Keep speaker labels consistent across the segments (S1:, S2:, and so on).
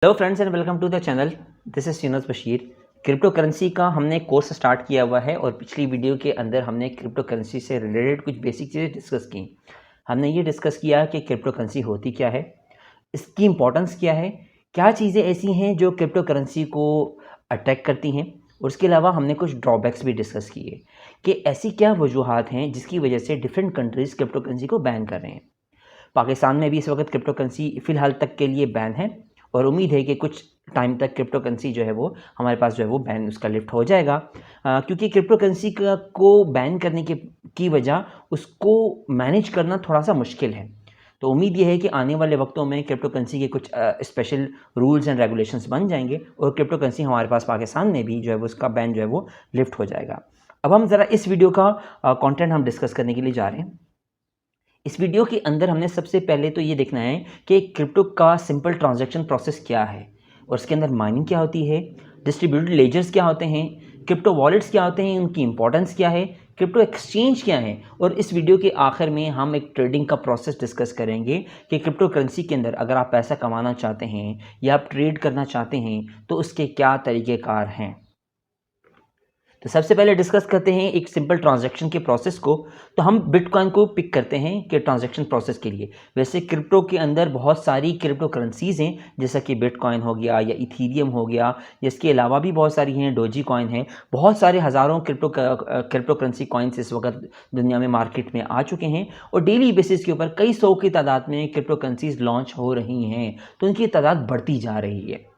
S1: Hello friends and welcome to the channel. This is Yunus Bashir. Crypto currency का हमने course start किया हुआ है और पिछली वीडियो के अंदर हमने क्रिप्टो करेंसी से रिलेटेड कुछ बेसिक चीज़ें डिस्कस की। हमने ये डिस्कस किया कि क्रिप्टो करेंसी होती क्या है, इसकी इम्पोर्टेंस क्या है, क्या चीज़ें ऐसी हैं जो क्रिप्टो करेंसी को अट्रैक्ट करती हैं, और उसके अलावा हमने कुछ ड्रॉबैक्स भी डिस्कस किए कि ऐसी क्या वजूहात हैं जिसकी वजह से डिफरेंट कंट्रीज़ क्रिप्टो करेंसी को बैन कर रहे हैं। पाकिस्तान में भी इस वक्त क्रिप्टो करेंसी फ़िलहाल तक के लिए बैन है और उम्मीद है कि कुछ टाइम तक क्रिप्टो करेंसी जो है वो हमारे पास जो है वो बैन उसका लिफ्ट हो जाएगा, क्योंकि क्रिप्टो करेंसी को बैन करने की वजह उसको मैनेज करना थोड़ा सा मुश्किल है। तो उम्मीद ये है कि आने वाले वक्तों में क्रिप्टो करेंसी के कुछ स्पेशल रूल्स एंड रेगुलेशंस बन जाएंगे और क्रिप्टो करेंसी हमारे पास पाकिस्तान में भी जो है वो उसका बैन जो है वो लिफ्ट हो जाएगा। अब हम ज़रा इस वीडियो का कंटेंट हम डिस्कस करने के लिए जा रहे हैं। इस वीडियो के अंदर हमने सबसे पहले तो ये देखना है कि क्रिप्टो का सिंपल ट्रांजैक्शन प्रोसेस क्या है और उसके अंदर माइनिंग क्या होती है, डिस्ट्रीब्यूटेड लेजर्स क्या होते हैं, क्रिप्टो वॉलेट्स क्या होते हैं, उनकी इंपॉर्टेंस क्या है, क्रिप्टो एक्सचेंज क्या है, और इस वीडियो के आखिर में हम एक ट्रेडिंग का प्रोसेस डिस्कस करेंगे कि क्रिप्टो करेंसी के अंदर अगर आप पैसा कमाना चाहते हैं या आप ट्रेड करना चाहते हैं तो उसके क्या तरीक़ेकार हैं। तो सबसे पहले डिस्कस करते हैं एक सिंपल ट्रांजैक्शन के प्रोसेस को। तो हम बिटकॉइन को पिक करते हैं कि ट्रांजैक्शन प्रोसेस के लिए। वैसे क्रिप्टो के अंदर बहुत सारी क्रिप्टो करेंसीज़ हैं, जैसा कि बिटकॉइन हो गया या इथीरियम हो गया, इसके अलावा भी बहुत सारी हैं, डोजी कॉइन है, बहुत सारे हज़ारों क्रिप्टो करेंसी कॉइन्स इस वक्त दुनिया में मार्केट में आ चुके हैं और डेली बेसिस के ऊपर कई सौ की तादाद में क्रिप्टो करेंसीज लॉन्च हो रही हैं, तो उनकी तादाद बढ़ती जा रही है।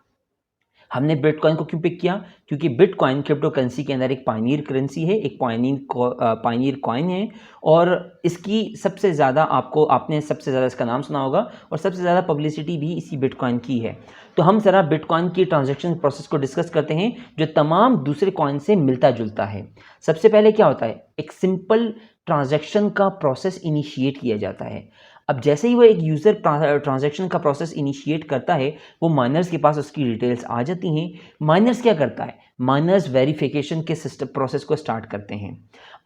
S1: हमने बिटकॉइन को क्यों पिक किया? क्योंकि बिटकॉइन क्रिप्टो करेंसी के अंदर एक पायनियर करेंसी है, एक पायनियर कॉइन है और इसकी सबसे ज़्यादा आपने सबसे ज़्यादा इसका नाम सुना होगा और सबसे ज़्यादा पब्लिसिटी भी इसी बिटकॉइन की है। तो हम ज़रा बिटकॉइन की ट्रांजैक्शन प्रोसेस को डिस्कस करते हैं जो तमाम दूसरे कॉइन से मिलता जुलता है। सबसे पहले क्या होता है, एक सिंपल ट्रांजैक्शन का प्रोसेस इनिशिएट किया जाता है। अब जैसे ही वो एक यूज़र ट्रांजैक्शन का प्रोसेस इनिशिएट करता है, वो माइनर्स के पास उसकी डिटेल्स आ जाती हैं। माइनर्स क्या करता है, माइनर्स वेरिफिकेशन के सिस्टम प्रोसेस को स्टार्ट करते हैं।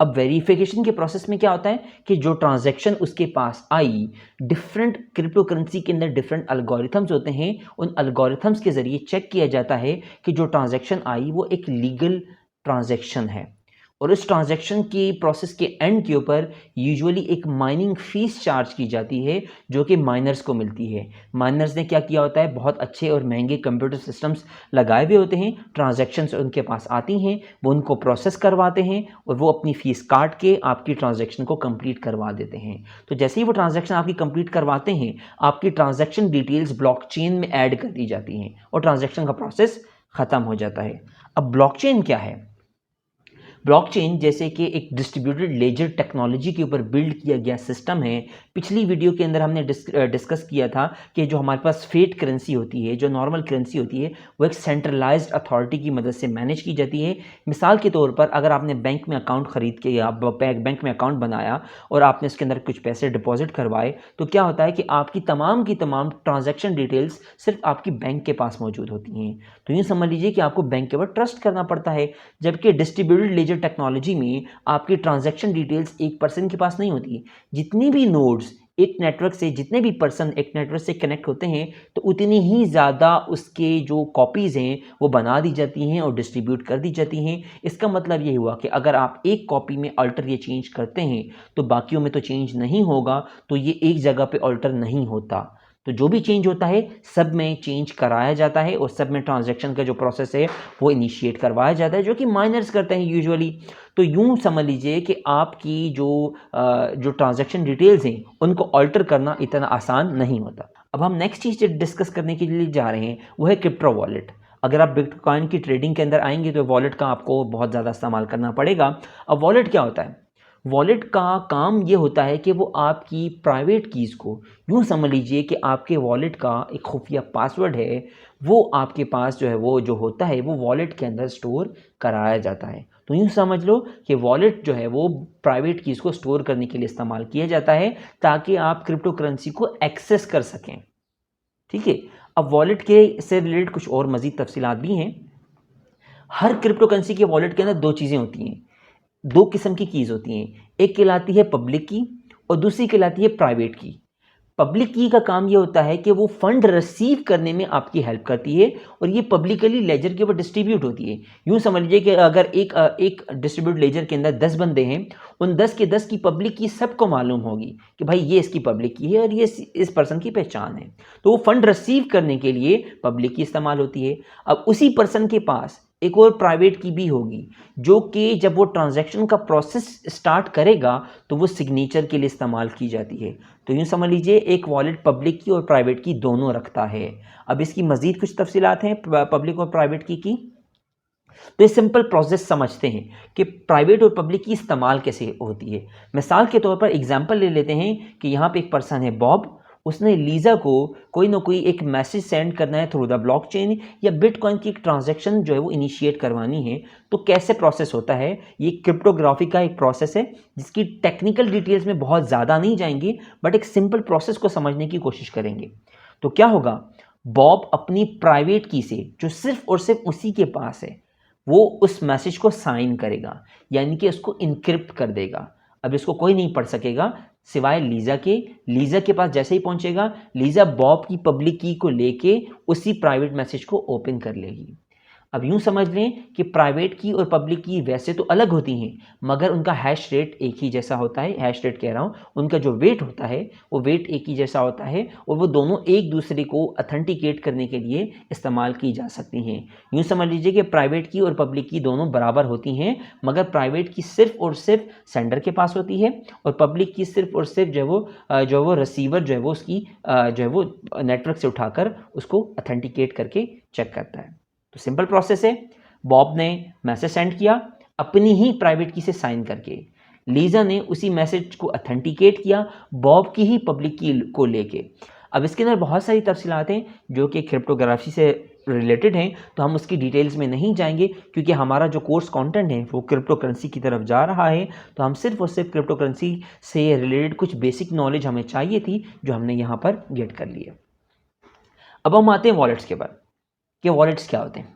S1: अब वेरिफिकेशन के प्रोसेस में क्या होता है कि जो ट्रांजैक्शन उसके पास आई, डिफरेंट क्रिप्टो करेंसी के अंदर डिफरेंट अल्गोरिथम्स होते हैं, उन अल्गोरिथम्स के ज़रिए चेक किया जाता है कि जो ट्रांजैक्शन आई वो एक लीगल ट्रांजैक्शन है। और इस ट्रांजैक्शन की प्रोसेस के एंड के ऊपर यूजुअली एक माइनिंग फीस चार्ज की जाती है जो कि माइनर्स को मिलती है। माइनर्स ने क्या किया होता है, बहुत अच्छे और महंगे कंप्यूटर सिस्टम्स लगाए हुए होते हैं, ट्रांजैक्शंस उनके पास आती हैं, वो उनको प्रोसेस करवाते हैं और वो अपनी फ़ीस काट के आपकी ट्रांजैक्शन को कंप्लीट करवा देते हैं। तो जैसे ही वो ट्रांजैक्शन आपकी कंप्लीट करवाते हैं, आपकी ट्रांजैक्शन डिटेल्स ब्लॉकचेन में ऐड कर दी जाती हैं और ट्रांजैक्शन का प्रोसेस ख़त्म हो जाता है। अब ब्लॉकचेन क्या है? ब्लॉकचेन जैसे कि एक डिस्ट्रीब्यूटेड लेजर टेक्नोलॉजी के ऊपर बिल्ड किया गया सिस्टम है। पिछली वीडियो के अंदर हमने डिस्कस किया था कि जो हमारे पास फेट करेंसी होती है, जो नॉर्मल करेंसी होती है, वो एक सेंट्रलाइज्ड अथॉरिटी की मदद से मैनेज की जाती है। मिसाल के तौर पर अगर आपने बैंक में अकाउंट ख़रीद के या बैंक में अकाउंट बनाया और आपने उसके अंदर कुछ पैसे डिपॉजिट करवाए, तो क्या होता है कि आपकी तमाम ट्रांजैक्शन डिटेल्स सिर्फ आपकी बैंक के पास मौजूद होती हैं। तो यूँ समझ लीजिए कि आपको बैंक के ऊपर ट्रस्ट करना पड़ता है, जबकि डिस्ट्रीब्यूटेड लेजर टेक्नोलॉजी में आपकी ट्रांजैक्शन डिटेल्स एक पर्सन के पास नहीं होती। जितनी भी नोड्स एक नेटवर्क से, जितने भी पर्सन एक नेटवर्क से कनेक्ट होते हैं, तो उतनी ही ज़्यादा उसके जो कॉपीज़ हैं वो बना दी जाती हैं और डिस्ट्रीब्यूट कर दी जाती हैं। इसका मतलब ये हुआ कि अगर आप एक कॉपी में अल्टर या चेंज करते हैं तो बाकियों में तो चेंज नहीं होगा, तो ये एक जगह पे अल्टर नहीं होता। तो जो भी चेंज होता है सब में चेंज कराया जाता है और सब में ट्रांजैक्शन का जो प्रोसेस है वो इनिशिएट करवाया जाता है, जो कि माइनर्स करते हैं यूजुअली। तो यूँ समझ लीजिए कि आपकी जो ट्रांजैक्शन डिटेल्स हैं उनको अल्टर करना इतना आसान नहीं होता। अब हम नेक्स्ट चीज़ डिस्कस करने के लिए जा रहे हैं वो है क्रिप्टो वॉलेट। अगर आप बिटकॉइन की ट्रेडिंग के अंदर आएंगे तो वॉलेट का आपको बहुत ज़्यादा इस्तेमाल करना पड़ेगा। अब वॉलेट क्या होता है? वॉलेट का काम ये होता है कि वो आपकी प्राइवेट कीज़ को, यूँ समझ लीजिए कि आपके वॉलेट का एक खुफिया पासवर्ड है, वो आपके पास जो है वो जो होता है वो वॉलेट के अंदर स्टोर कराया जाता है। तो यूँ समझ लो कि वॉलेट जो है वो प्राइवेट कीज़ को स्टोर करने के लिए इस्तेमाल किया जाता है ताकि आप क्रिप्टो करेंसी को एक्सेस कर सकें। ठीक है। अब वॉलेट के से रिलेटेड कुछ और मज़ीद तफसीलात भी हैं। हर क्रिप्टो करेंसी के वॉलेट के अंदर दो चीज़ें होती हैं, दो किस्म की कीज़ होती हैं। एक कहलाती है पब्लिक की और दूसरी कहलाती है प्राइवेट की। पब्लिक की का काम ये होता है कि वो फंड रिसीव करने में आपकी हेल्प करती है और ये पब्लिकली लेजर के ऊपर डिस्ट्रीब्यूट होती है। यूँ समझ लीजिए कि अगर एक डिस्ट्रीब्यूट लेजर के अंदर 10 बंदे हैं, उन 10 के 10 की पब्लिक की सबको मालूम होगी कि भाई ये इसकी पब्लिक की है और ये इस पर्सन की पहचान है। तो वो फंड रिसीव करने के लिए पब्लिक की इस्तेमाल होती है। अब उसी पर्सन के पास एक और प्राइवेट की भी होगी, जो कि जब वो ट्रांजैक्शन का प्रोसेस स्टार्ट करेगा तो वो सिग्नेचर के लिए इस्तेमाल की जाती है। तो यूँ समझ लीजिए एक वॉलेट पब्लिक की और प्राइवेट की दोनों रखता है। अब इसकी मज़ीद कुछ तफसीलात हैं पब्लिक और प्राइवेट की। तो ये सिंपल प्रोसेस समझते हैं कि प्राइवेट और पब्लिक की इस्तेमाल कैसे होती है। मिसाल के तौर पर एग्जांपल ले लेते हैं कि यहाँ पे एक पर्सन है बॉब, उसने लीज़ा को कोई ना कोई एक मैसेज सेंड करना है थ्रू द ब्लॉकचेन या बिटकॉइन की एक ट्रांजैक्शन जो है वो इनिशिएट करवानी है। तो कैसे प्रोसेस होता है, ये क्रिप्टोग्राफी का एक प्रोसेस है जिसकी टेक्निकल डिटेल्स में बहुत ज़्यादा नहीं जाएंगे, बट एक सिंपल प्रोसेस को समझने की कोशिश करेंगे। तो क्या होगा, बॉब अपनी प्राइवेट की से जो सिर्फ और सिर्फ उसी के पास है वो उस मैसेज को साइन करेगा, यानी कि उसको इनक्रिप्ट कर देगा। अब इसको कोई नहीं पढ़ सकेगा सिवाय लीज़ा के। लीज़ा के पास जैसे ही पहुंचेगा, लीज़ा बॉब की पब्लिक की को लेके उसी प्राइवेट मैसेज को ओपन कर लेगी। अब यूं समझ लें कि प्राइवेट की और पब्लिक की वैसे तो अलग होती हैं, मगर उनका हैश रेट एक ही जैसा होता है। हैश रेट कह रहा हूं, उनका जो वेट होता है वो वेट एक ही जैसा होता है और वो दोनों एक दूसरे को अथेंटिकेट करने के लिए इस्तेमाल की जा सकती हैं। यूं समझ लीजिए कि प्राइवेट की और पब्लिक की दोनों बराबर होती हैं, मगर प्राइवेट की सिर्फ और सिर्फ सेंडर के पास होती है और पब्लिक की सिर्फ और सिर्फ जो वो रिसीवर जो है वो उसकी जो है वो नेटवर्क से उठाकर उसको अथेंटिकेट करके चेक करता है। तो सिंपल प्रोसेस है, बॉब ने मैसेज सेंड किया अपनी ही प्राइवेट की से साइन करके, लीज़ा ने उसी मैसेज को अथेंटिकेट किया बॉब की ही पब्लिक की को लेके। अब इसके अंदर बहुत सारी तफसीलात हैं जो कि क्रिप्टोग्राफी से रिलेटेड हैं, तो हम उसकी डिटेल्स में नहीं जाएंगे क्योंकि हमारा जो कोर्स कंटेंट है वो क्रिप्टो करेंसी की तरफ जा रहा है। तो हम सिर्फ और सिर्फ क्रिप्टो करेंसी से रिलेटेड कुछ बेसिक नॉलेज हमें चाहिए थी जो हमने यहाँ पर गेट कर लिया। अब हम आते हैं वॉलेट्स के बाद कि वॉलेट्स क्या होते हैं।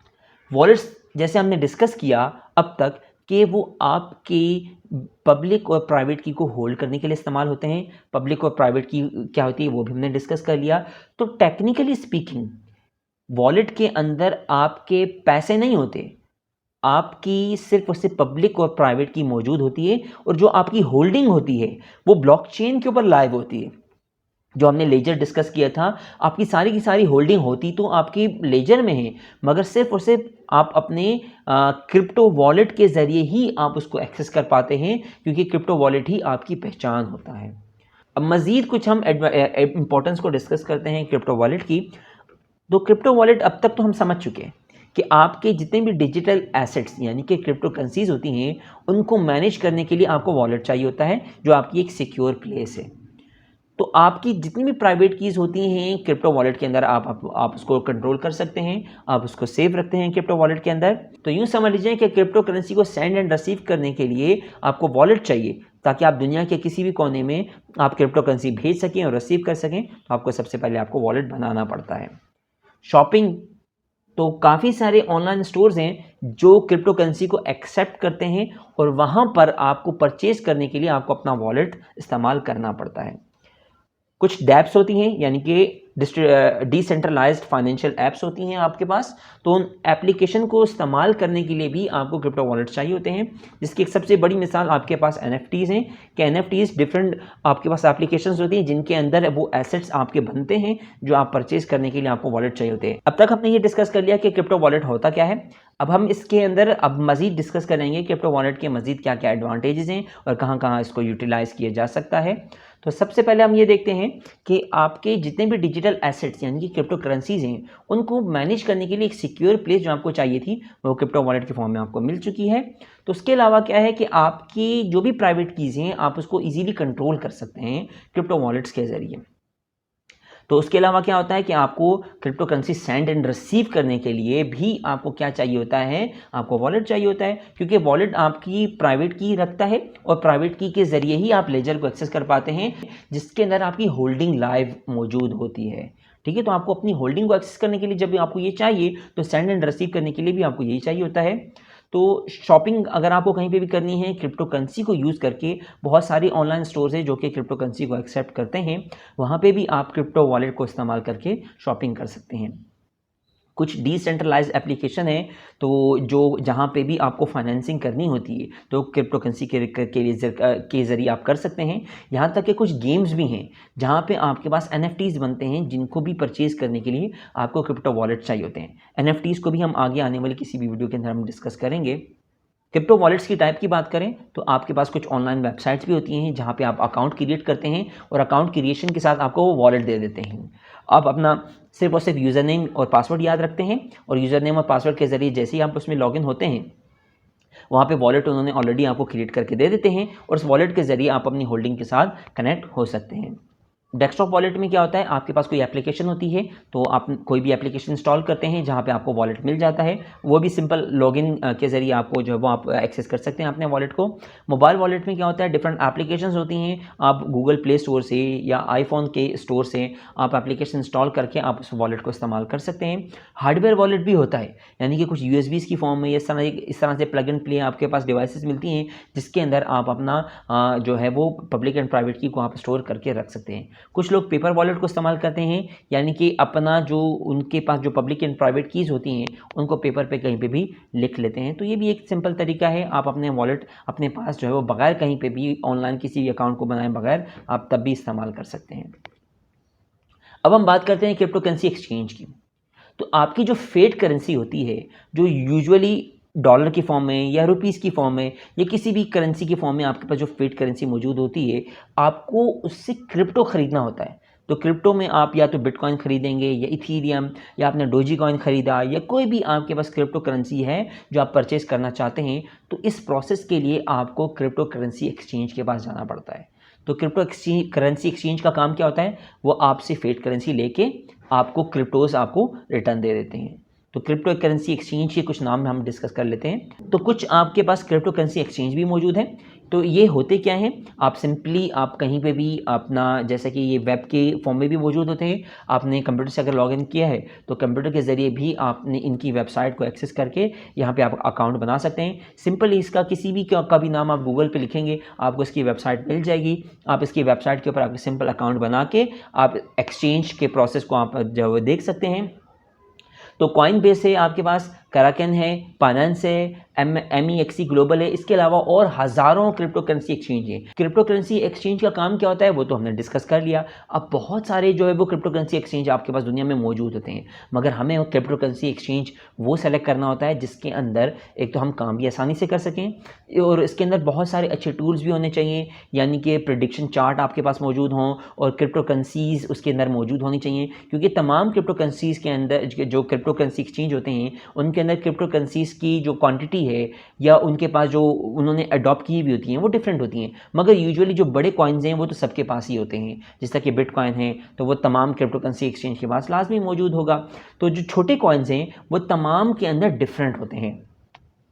S1: वॉलेट्स जैसे हमने डिस्कस किया अब तक कि वो आपके पब्लिक और प्राइवेट की को होल्ड करने के लिए इस्तेमाल होते हैं। पब्लिक और प्राइवेट की क्या होती है वो भी हमने डिस्कस कर लिया। तो टेक्निकली स्पीकिंग वॉलेट के अंदर आपके पैसे नहीं होते, आपकी सिर्फ और सिर्फ पब्लिक और प्राइवेट की मौजूद होती है और जो आपकी होल्डिंग होती है वो ब्लॉकचेन के ऊपर लाइव होती है। जो हमने लेजर डिस्कस किया था, आपकी सारी की सारी होल्डिंग होती तो आपकी लेजर में है, मगर सिर्फ और सिर्फ आप अपने क्रिप्टो वॉलेट के ज़रिए ही आप उसको एक्सेस कर पाते हैं क्योंकि क्रिप्टो वॉलेट ही आपकी पहचान होता है। अब मज़ीद कुछ हम इंपॉर्टेंस को डिस्कस करते हैं क्रिप्टो वॉलेट की। तो क्रिप्टो वॉलेट अब तक तो हम समझ चुके हैं कि आपके जितने भी डिजिटल एसेट्स यानी कि क्रिप्टो करेंसीज होती हैं उनको मैनेज करने के लिए आपको वॉलेट चाहिए होता है जो आपकी एक सिक्योर प्लेस है। तो आपकी जितनी भी प्राइवेट कीज़ होती हैं क्रिप्टो वॉलेट के अंदर आप उसको कंट्रोल कर सकते हैं, आप उसको सेव रखते हैं क्रिप्टो वॉलेट के अंदर। तो यूँ समझ लीजिए कि क्रिप्टो करेंसी को सेंड एंड रिसीव करने के लिए आपको वॉलेट चाहिए ताकि आप दुनिया के किसी भी कोने में आप क्रिप्टो करेंसी भेज सकें और रिसीव कर सकें। तो आपको सबसे पहले आपको वॉलेट बनाना पड़ता है। शॉपिंग, तो काफ़ी सारे ऑनलाइन स्टोर्स हैं जो क्रिप्टो करेंसी को एक्सेप्ट करते हैं और वहाँ पर आपको परचेज करने के लिए आपको अपना वॉलेट इस्तेमाल करना पड़ता है। कुछ डैप्स होती हैं यानी कि डिसेंट्रलाइज्ड फाइनेंशियल एप्स होती हैं आपके पास, तो उन एप्लीकेशन को इस्तेमाल करने के लिए भी आपको क्रिप्टो वॉलेट चाहिए होते हैं, जिसकी एक सबसे बड़ी मिसाल आपके पास NFTs हैं कि NFTs डिफरेंट आपके पास एप्लीकेशंस होती हैं जिनके अंदर वो एसेट्स आपके बनते हैं जो आप परचेज करने के लिए आपको वॉलेट चाहिए होते हैं। अब तक हमने ये डिस्कस कर लिया कि क्रिप्टो वॉलेट होता क्या है। अब हम इसके अंदर अब मज़ीद डिस्कस करेंगे क्रिप्टो वॉलेट के मज़ीद क्या क्या एडवांटेजेस हैं और कहाँ कहाँ इसको यूटिलाइज़ किया जा सकता है। तो सबसे पहले हम ये देखते हैं कि आपके जितने भी डिजिटल एसेट्स यानी कि क्रिप्टो करेंसीज हैं उनको मैनेज करने के लिए एक सिक्योर प्लेस जो आपको चाहिए थी वो क्रिप्टो वॉलेट के फॉर्म में आपको मिल चुकी है। तो उसके अलावा क्या है कि आपकी जो भी प्राइवेट कीज़ हैं आप उसको ईजीली कंट्रोल कर सकते हैं क्रिप्टो वॉलेट्स के ज़रिए। तो उसके अलावा क्या होता है कि आपको crypto currency send and receive करने के लिए भी आपको क्या चाहिए होता है, आपको वॉलेट चाहिए होता है क्योंकि वॉलेट आपकी प्राइवेट की रखता है और प्राइवेट की के ज़रिए ही आप लेजर को एक्सेस कर पाते हैं जिसके अंदर आपकी होल्डिंग लाइव मौजूद होती है। ठीक है, तो आपको अपनी होल्डिंग को एक्सेस करने के लिए जब भी आपको ये चाहिए तो सेंड एंड रिसीव करने के लिए भी आपको यही चाहिए होता है। तो शॉपिंग अगर आपको कहीं पे भी करनी है क्रिप्टो करेंसी को यूज़ करके, बहुत सारी ऑनलाइन स्टोर्स हैं जो कि क्रिप्टो करेंसी को एक्सेप्ट करते हैं, वहाँ पे भी आप क्रिप्टो वॉलेट को इस्तेमाल करके शॉपिंग कर सकते हैं। कुछ डिसेंट्रलाइज्ड एप्लीकेशन है तो जो जहाँ पे भी आपको फाइनेंसिंग करनी होती है तो क्रिप्टो करेंसी के ज़रिए आप कर सकते हैं। यहाँ तक कि कुछ गेम्स भी हैं जहाँ पे आपके पास NFTs बनते हैं जिनको भी परचेज़ करने के लिए आपको क्रिप्टो वॉलेट चाहिए होते हैं। NFTs को भी हम आगे आने वाली किसी भी वीडियो के अंदर हम डिस्कस करेंगे। क्रिप्टो वॉलेट्स की टाइप की बात करें तो आपके पास कुछ ऑनलाइन वेबसाइट्स भी होती हैं जहाँ पे आप अकाउंट क्रिएट करते हैं और अकाउंट क्रिएशन के साथ आपको वो वॉलेट दे देते हैं। आप अपना सिर्फ और सिर्फ यूज़र नेम और पासवर्ड याद रखते हैं और यूज़र नेम और पासवर्ड के ज़रिए जैसे ही आप उसमें लॉगिन होते हैं वहाँ पे वॉलेट उन्होंने ऑलरेडी आपको क्रिएट करके दे देते हैं और उस वॉलेट के ज़रिए आप अपनी होल्डिंग के साथ कनेक्ट हो सकते हैं। डेस्कटॉप वॉलेट में क्या होता है, आपके पास कोई एप्लीकेशन होती है तो आप कोई भी एप्लीकेशन इंस्टॉल करते हैं जहाँ पे आपको वॉलेट मिल जाता है, वो भी सिंपल लॉगिन के ज़रिए आपको जो है वो आप एक्सेस कर सकते हैं अपने वॉलेट को। मोबाइल वॉलेट में क्या होता है, डिफरेंट एप्लीकेशंस होती हैं, आप गूगल प्ले स्टोर से या आईफोन के स्टोर से आप एप्लीकेशन इंस्टॉल करके आप उस वॉलेट को इस्तेमाल कर सकते हैं। हार्डवेयर वॉलेट भी होता है, यानी कि कुछ यूएसबीज़ की फॉर्म में इस तरह से प्लग एंड प्ले आपके पास डिवाइसेस मिलती हैं जिसके अंदर आप अपना जो है वो पब्लिक एंड प्राइवेट की को आप स्टोर करके रख सकते हैं। कुछ लोग पेपर वॉलेट को इस्तेमाल करते हैं, यानी कि अपना जो उनके पास जो पब्लिक एंड प्राइवेट कीज़ होती हैं उनको पेपर पे कहीं पे भी लिख लेते हैं। तो ये भी एक सिंपल तरीका है, आप अपने वॉलेट अपने पास जो है वो बगैर कहीं पे भी ऑनलाइन किसी भी अकाउंट को बनाए बगैर आप तब भी इस्तेमाल कर सकते हैं। अब हम बात करते हैं क्रिप्टो करेंसी एक्सचेंज की। तो आपकी जो फेट करेंसी होती है जो यूजुअली डॉलर की फॉर्म में या रुपीज़ की फॉर्म में या किसी भी करेंसी की फॉर्म में आपके पास जो फेट करेंसी मौजूद होती है, आपको उससे क्रिप्टो ख़रीदना होता है। तो क्रिप्टो में आप या तो बिटकॉइन खरीदेंगे या इथीरियम या आपने डोजी कॉइन ख़रीदा या कोई भी आपके पास क्रिप्टो करेंसी है जो आप परचेज़ करना चाहते हैं, तो इस प्रोसेस के लिए आपको क्रिप्टो करेंसी एक्सचेंज के पास जाना पड़ता है। तो क्रिप्टो करेंसी एक्सचेंज का काम क्या होता है, वो आपसे फेट करेंसी लेके आपको क्रिप्टोज़ आपको रिटर्न दे देते हैं। तो क्रिप्टो करेंसी एक्सचेंज के कुछ नाम हम डिस्कस कर लेते हैं। तो कुछ आपके पास क्रिप्टो करेंसी एक्सचेंज भी मौजूद है। तो ये होते क्या हैं, आप सिंपली आप कहीं पे भी अपना, जैसे कि ये वेब के फॉर्म में भी मौजूद होते हैं, आपने कंप्यूटर से अगर लॉगिन किया है तो कंप्यूटर के ज़रिए भी आपने इनकी वेबसाइट को एक्सेस करके यहाँ पे आप अकाउंट बना सकते हैं। सिंपली इसका किसी भी का भी नाम आप गूगल पे लिखेंगे आपको इसकी वेबसाइट मिल जाएगी। आप इसकी वेबसाइट के ऊपर आपके सिंपल अकाउंट बना के आप एक्सचेंज के प्रोसेस को आप जो देख सकते हैं। तो कॉइन बेस है आपके पास, कराकन है, बाइनेंस है, MEXC ग्लोबल है, इसके अलावा और हज़ारों क्रिप्टो करेंसी एक्सचेंज है। क्रिप्टो करेंसी एक्सचेंज का काम क्या होता है वो तो हमने डिस्कस कर लिया। अब बहुत सारे जो है वो क्रिप्टो करेंसी एक्सचेंज आपके पास दुनिया में मौजूद होते हैं, मगर हमें वो क्रिप्टो करेंसी एक्सचेंज वो सेलेक्ट करना होता है जिसके अंदर एक तो हम काम भी आसानी से कर सकें और इसके अंदर बहुत सारे अच्छे टूल्स भी होने चाहिए, यानी कि प्रेडिक्शन चार्ट आपके पास मौजूद हों और क्रिप्टो करेंसीज़ उसके अंदर मौजूद होनी चाहिए, क्योंकि तमाम क्रिप्टो करेंसीज़ के अंदर जो क्रिप्टो करेंसी एक्सचेंज होते हैं उनके अंदर क्रिप्टो करेंसीज़ की जो क्वांटिटी है या उनके पास जो उन्होंने अडॉप्ट की भी होती हैं वो डिफरेंट होती हैं। मगर यूजुअली जो बड़े कॉइन्स हैं वो तो सबके पास ही होते हैं, जैसा कि बिटकॉइन है तो वो तमाम क्रिप्टो करेंसी एक्सचेंज के पास लाजमी मौजूद होगा। तो जो छोटे कॉइन्स हैं वो तमाम के अंदर डिफरेंट होते हैं।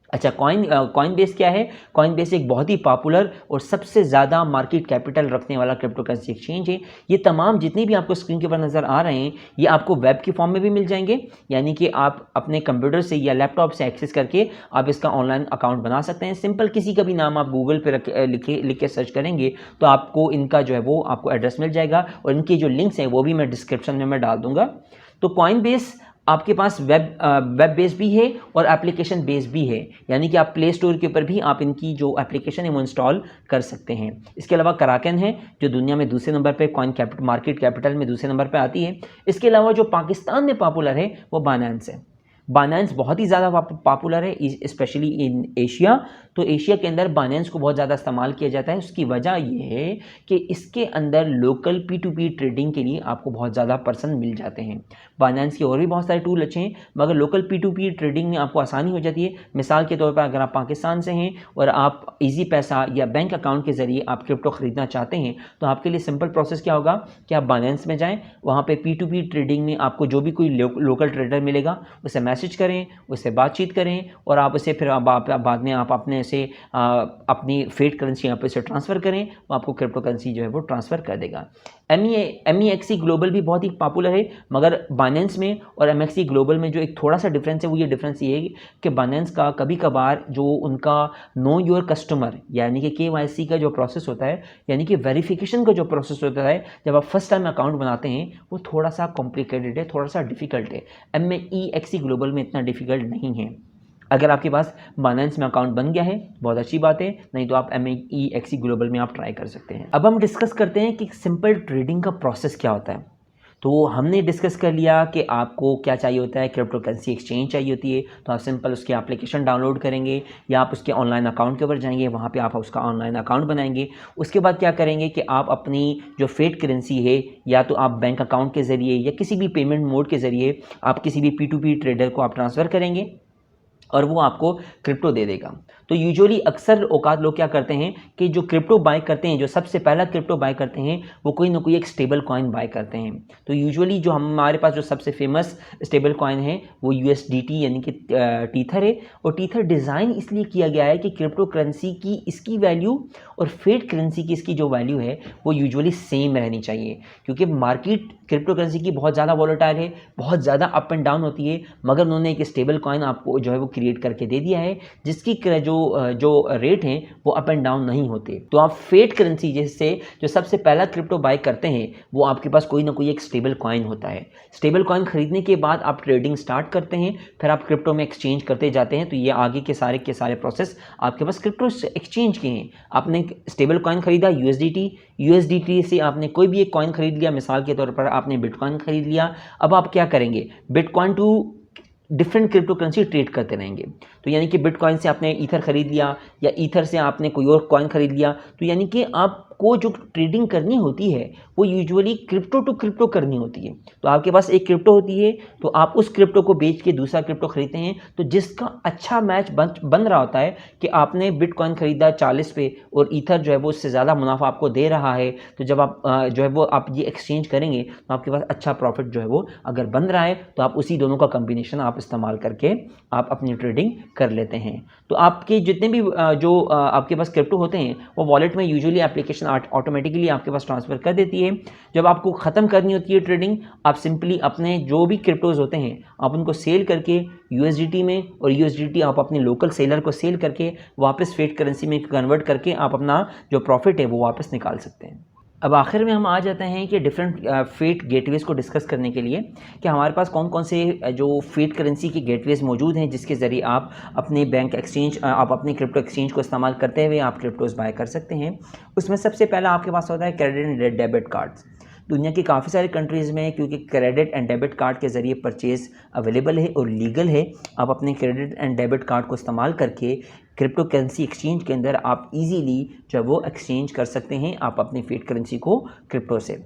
S1: अच्छा, कॉइन बेस क्या है? कॉइन बेस एक बहुत ही पॉपुलर और सबसे ज़्यादा मार्केट कैपिटल रखने वाला क्रिप्टो करेंसी एक्सचेंज है। ये तमाम जितने भी आपको स्क्रीन के ऊपर नज़र आ रहे हैं ये आपको वेब की फॉर्म में भी मिल जाएंगे, यानी कि आप अपने कंप्यूटर से या लैपटॉप से एक्सेस करके आप इसका ऑनलाइन अकाउंट बना सकते हैं। सिंपल किसी का भी नाम आप गूगल पर लिख के सर्च करेंगे तो आपको इनका जो है वो आपको एड्रेस मिल जाएगा और इनके जो लिंक्स हैं वो भी मैं डिस्क्रिप्शन में मैं डाल दूँगा। तो कॉइन बेस आपके पास वेब बेस भी है और एप्लीकेशन बेस भी है, यानी कि आप प्ले स्टोर के ऊपर भी आप इनकी जो एप्लीकेशन है वो इंस्टॉल कर सकते हैं। इसके अलावा कराकन है जो दुनिया में दूसरे नंबर पे मार्केट कैपिटल में दूसरे नंबर पे आती है। इसके अलावा जो पाकिस्तान में पॉपुलर है वो बाइनेंस है। बाइनेंस बहुत ही ज़्यादा पॉपुलर है स्पेशली इन एशिया। तो एशिया के अंदर बाइनेंस को बहुत ज़्यादा इस्तेमाल किया जाता है। उसकी वजह यह है कि इसके अंदर लोकल P2P ट्रेडिंग के लिए आपको बहुत ज़्यादा पर्सन मिल जाते हैं। बाइनेंस के और भी बहुत सारे टूल अच्छे हैं, मगर लोकल P2P ट्रेडिंग में आपको आसानी हो जाती है। मिसाल के तौर पर अगर आप पाकिस्तान से हैं और आप ईजी पैसा या बैंक अकाउंट के ज़रिए आप क्रिप्टो ख़रीदना चाहते हैं तो आपके लिए सिंपल प्रोसेस क्या होगा कि आप बाइनेंस में जाएँ, वहाँ पर P2P ट्रेडिंग में आपको जो भी कोई लोकल ट्रेडर मिलेगा उसे मैसेज करें, उससे बातचीत करें और आप उसे फिर बाद में आप अपने से अपनी फेट करेंसी यहाँ पे से ट्रांसफ़र करें, वो आपको क्रिप्टो करेंसी जो है वो ट्रांसफ़र कर देगा। MEXC ग्लोबल भी बहुत ही पॉपुलर है, मगर बाइनेंस में और MEXC ग्लोबल में जो एक थोड़ा सा डिफरेंस है वो ये डिफरेंस ये है कि बाइनेंस का कभी कभार जो उनका नो योर कस्टमर यानी कि KYC का जो प्रोसेस होता है, यानी कि वेरिफिकेशन का जो प्रोसेस होता है जब आप फर्स्ट टाइम अकाउंट बनाते हैं, वो थोड़ा सा कॉम्प्लिकेटेड है, थोड़ा सा डिफिकल्ट है। MEXC ग्लोबल में इतना डिफिकल्ट नहीं है। अगर आपके पास बाइनेंस में अकाउंट बन गया है बहुत अच्छी बात है, नहीं तो आप MEXC ग्लोबल में आप ट्राई कर सकते हैं। अब हम डिस्कस करते हैं कि सिंपल ट्रेडिंग का प्रोसेस क्या होता है। तो हमने डिस्कस कर लिया कि आपको क्या चाहिए होता है, क्रिप्टो करेंसी एक्सचेंज चाहिए होती है, तो आप सिंपल उसकी एप्लीकेशन डाउनलोड करेंगे या आप उसके ऑनलाइन अकाउंट के ऊपर जाएंगे, वहाँ पे आप उसका ऑनलाइन अकाउंट बनाएंगे। उसके बाद क्या करेंगे कि आप अपनी जो फेट करेंसी है या तो आप बैंक अकाउंट के ज़रिए या किसी भी पेमेंट मोड के ज़रिए आप किसी भी P2P ट्रेडर को आप ट्रांसफ़र करेंगे और वो आपको क्रिप्टो दे देगा। तो यूजुअली अक्सर औकात लोग क्या करते हैं कि जो क्रिप्टो बाय करते हैं, जो सबसे पहला क्रिप्टो बाय करते हैं, वो कोई ना कोई एक स्टेबल कॉइन बाय करते हैं। तो यूजुअली जो हमारे पास जो सबसे फेमस स्टेबल कॉइन है वो USDT यानी कि टीथर है। और टीथर डिज़ाइन इसलिए किया गया है कि क्रिप्टो करेंसी की इसकी वैल्यू और फेट करेंसी की इसकी जो वैल्यू है वो यूजुअली सेम रहनी चाहिए, क्योंकि मार्केट क्रिप्टो करेंसी की बहुत ज़्यादा वॉलेटाइल है, बहुत ज़्यादा अप एंड डाउन होती है, मगर उन्होंने एक स्टेबल कॉइन आपको जो है वो क्रिएट करके दे दिया है जिसकी जो रेट हैं वो अप एंड डाउन नहीं होते। तो आप फेट करेंसी जैसे जो सबसे पहला क्रिप्टो बाय करते हैं वो आपके पास कोई ना कोई एक स्टेबल कॉइन होता है। स्टेबल कॉइन खरीदने के बाद आप ट्रेडिंग स्टार्ट करते हैं, फिर आप क्रिप्टो में एक्सचेंज करते जाते हैं। तो ये आगे के सारे प्रोसेस आपके पास क्रिप्टो एक्सचेंज के हैं। आपने स्टेबल कॉइन खरीदा USDT से आपने कोई भी एक कॉइन खरीद लिया, मिसाल के तौर पर आपने बिटकॉइन खरीद लिया। अब आप क्या करेंगे, bitcoin to different crypto currency trade करते रहेंगे। तो यानी कि बिटकॉइन से आपने ईथर खरीद लिया या ईथर से आपने कोई और कॉइन खरीद लिया, तो यानी कि आपको जो ट्रेडिंग करनी होती है वो यूजुअली क्रिप्टो टू क्रिप्टो करनी होती है। तो आपके पास एक क्रिप्टो होती है, तो आप उस क्रिप्टो को बेच के दूसरा क्रिप्टो खरीदते हैं, तो जिसका अच्छा मैच बन रहा होता है कि आपने बिटकॉइन खरीदा 40 पे और ईथर जो है वो उससे ज़्यादा मुनाफा आपको दे रहा है, तो जब आप जो है वो आप ये एक्सचेंज करेंगे तो आपके पास अच्छा प्रॉफिट जो है वो अगर बन रहा है, तो आप उसी दोनों का कम्बिनेशन आप इस्तेमाल करके आप अपनी ट्रेडिंग कर लेते हैं। तो आपके जितने भी जो आपके पास क्रिप्टो होते हैं वो वॉलेट में यूजुअली एप्लीकेशन ऑटोमेटिकली आपके पास ट्रांसफ़र कर देती है। जब आपको ख़त्म करनी होती है ट्रेडिंग, आप सिंपली अपने जो भी क्रिप्टोज़ होते हैं आप उनको सेल करके USDT में, और USDT आप अपने लोकल सेलर को सेल करके वापस फेट करेंसी में कन्वर्ट करके आप अपना जो प्रॉफिट है वो वापस निकाल सकते हैं। अब आखिर में हम आ जाते हैं कि डिफरेंट फेट गेटवेज़ को डिस्कस करने के लिए कि हमारे पास कौन कौन से जो फेट करेंसी के गेटवेज़ मौजूद हैं जिसके ज़रिए आप अपने बैंक एक्सचेंज आप अपने क्रिप्टो एक्सचेंज को इस्तेमाल करते हुए आप क्रिप्टोज़ बाय कर सकते हैं। उसमें सबसे पहला आपके पास होता है क्रेडिट एंड डेबिट कार्ड्स। दुनिया की काफ़ी सारी कंट्रीज़ में क्योंकि क्रेडिट एंड डेबिट कार्ड के ज़रिए परचेज़ अवेलेबल है और लीगल है, आप अपने क्रेडिट एंड डेबिट कार्ड को इस्तेमाल करके क्रिप्टो करेंसी एक्सचेंज के अंदर आप इजीली जो वो एक्सचेंज कर सकते हैं आप अपनी फेट करेंसी को क्रिप्टो से।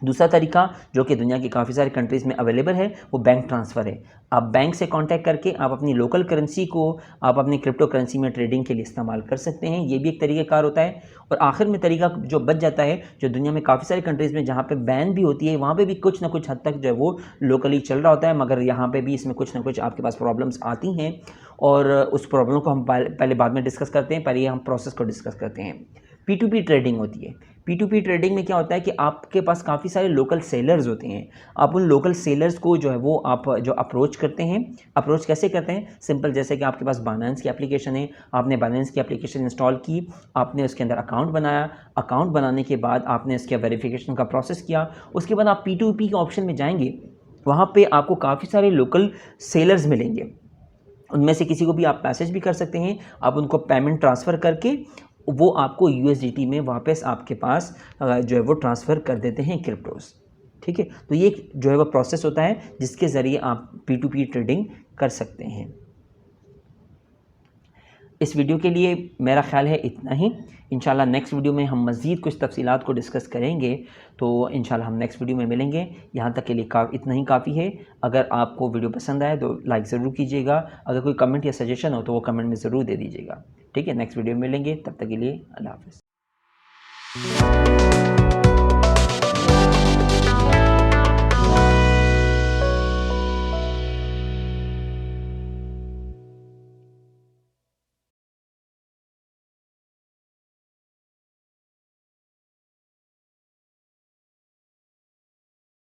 S1: दूसरा तरीका जो कि दुनिया की काफ़ी सारी कंट्रीज़ में अवेलेबल है वो बैंक ट्रांसफ़र है। आप बैंक से कांटेक्ट करके आप अपनी लोकल करेंसी को आप अपनी क्रिप्टो करेंसी में ट्रेडिंग के लिए इस्तेमाल कर सकते हैं, ये भी एक तरीक़ाकार होता है। और आखिर में तरीका जो बच जाता है, जो दुनिया में काफ़ी सारी कंट्रीज़ में जहाँ पे बैन भी होती है वहाँ पे भी कुछ ना कुछ हद तक जो है वो लोकली चल रहा होता है, मगर यहाँ पे भी इसमें कुछ ना कुछ आपके पास प्रॉब्लम्स आती हैं और उस प्रॉब्लम को हम पहले बाद में डिस्कस करते हैं। पहले हम प्रोसेस को डिस्कस करते हैं। P2P ट्रेडिंग होती है। P2P ट्रेडिंग में क्या होता है कि आपके पास काफ़ी सारे लोकल सेलर्स होते हैं, आप उन लोकल सेलर्स को जो है वो आप जो अप्रोच करते हैं। अप्रोच कैसे करते हैं, सिंपल जैसे कि आपके पास बाइनेंस की एप्लीकेशन है, आपने बाइनेंस की एप्लीकेशन इंस्टॉल की, आपने उसके अंदर अकाउंट बनाया, अकाउंट बनाने के बाद आपने इसके वेरिफिकेशन का प्रोसेस किया, उसके बाद आप P2P के ऑप्शन में जाएंगे, वहाँ पर आपको काफ़ी सारे लोकल सेलर्स मिलेंगे। उनमें से किसी को भी आप मैसेज भी कर सकते हैं, आप उनको पेमेंट ट्रांसफ़र करके वो आपको USDT में वापस आपके पास जो है वो ट्रांसफ़र कर देते हैं क्रिप्टोज़। ठीक है, तो ये जो है वो प्रोसेस होता है जिसके ज़रिए आप P2P ट्रेडिंग कर सकते हैं। इस वीडियो के लिए मेरा ख्याल है इतना ही। इंशाल्लाह नेक्स्ट वीडियो में हम मज़ीद कुछ तफसीलात को डिस्कस करेंगे, तो इंशाल्लाह हम नेक्स्ट वीडियो में मिलेंगे। यहाँ तक के लिए इतना ही काफ़ी है। अगर आपको वीडियो पसंद आए तो लाइक ज़रूर कीजिएगा, अगर कोई कमेंट या सजेशन हो तो वो कमेंट में ज़रूर दे दीजिएगा। ठीक है, नेक्स्ट वीडियो में मिलेंगे, तब तक के लिए अल्लाह हाफ़िज़।